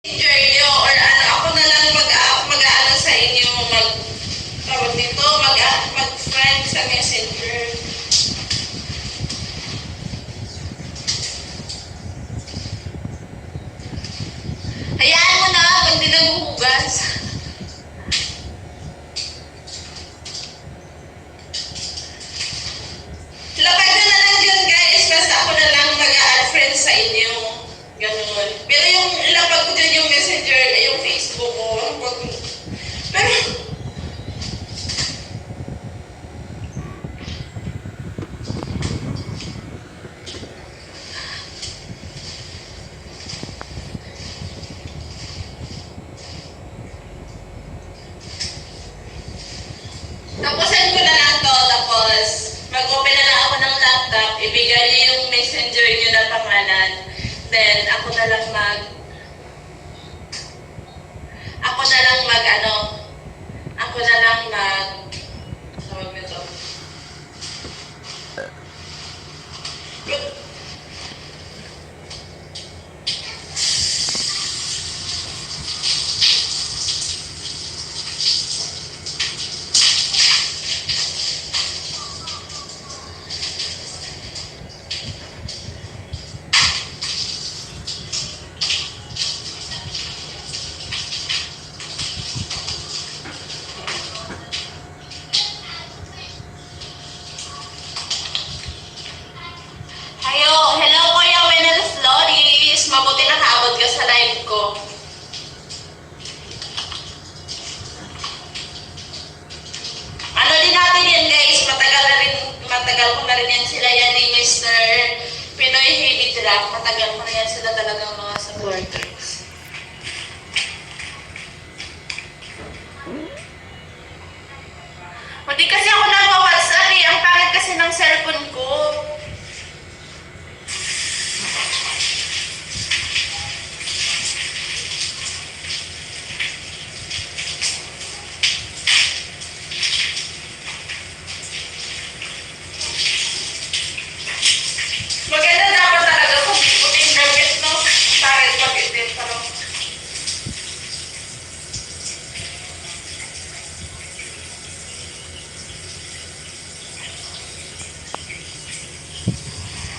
nyo or ano, ako na lang mag-ano sa inyo, tawag dito, mag-friend sa messenger. Hayaan mo na, pag di naghuhugas. Lapag na lang dyan guys, basta ako na lang mag-add friend sa inyo. Ganun. Pero yung lapag ko dyan yung messenger, yung Facebook ko. Pero, tapusin ko na lang to, tapos mag-open na lang ako ng laptop, ibigay niyo yung messenger niyo na pangalan, then ako na lang mag tawag nito. Hello Kuya Wenel Flores, mabuti nakaabot ka sa live ko. Ano din natin yan guys, matagal ko na rin yan sila yan ni Mr. Pinoy Heavy Truck, matagal ko na yan sila talagang mga supporters. Hindi kasi ako nag-WhatsApp eh, ang pangit kasi ng cellphone ko. Maganda dapat talaga kung puting gamit, no? Bakit pag-itin pa, no?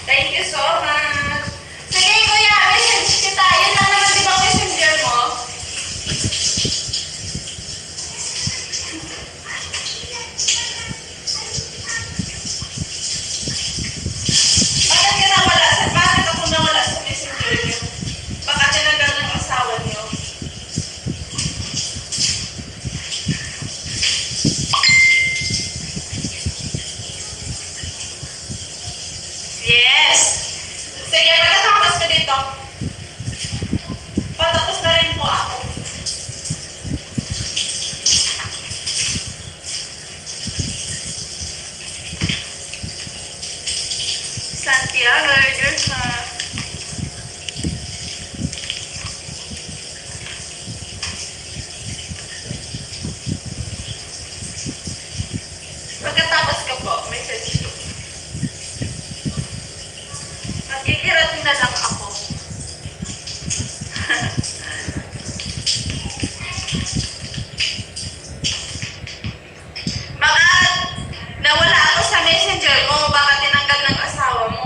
Thank you so much. Sige, Kuya, message kita. Yun lang naman, di ba, messenger mo? Bakit ako nawala sa messenger niyo? Baka tinagal ng asawa niyo. Yes! Sige, pagkatapos ko dito. Patapos na rin po ako. Santiago, there's pagkatapos ko po, message ko. Magkikirating na lang ako. Baka nawala ako sa messenger mo, baka tinanggal ng asawa mo.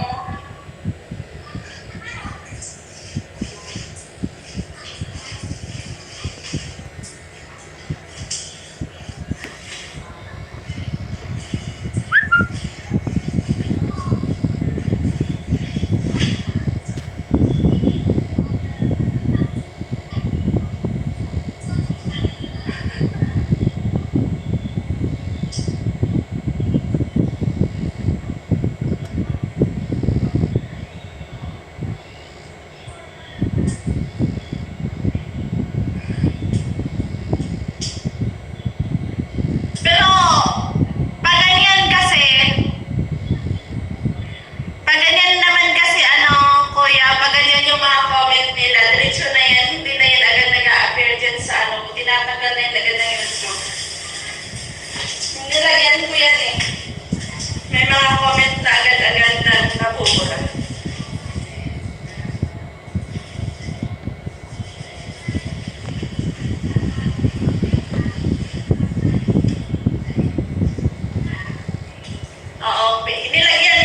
Oo, nilagyan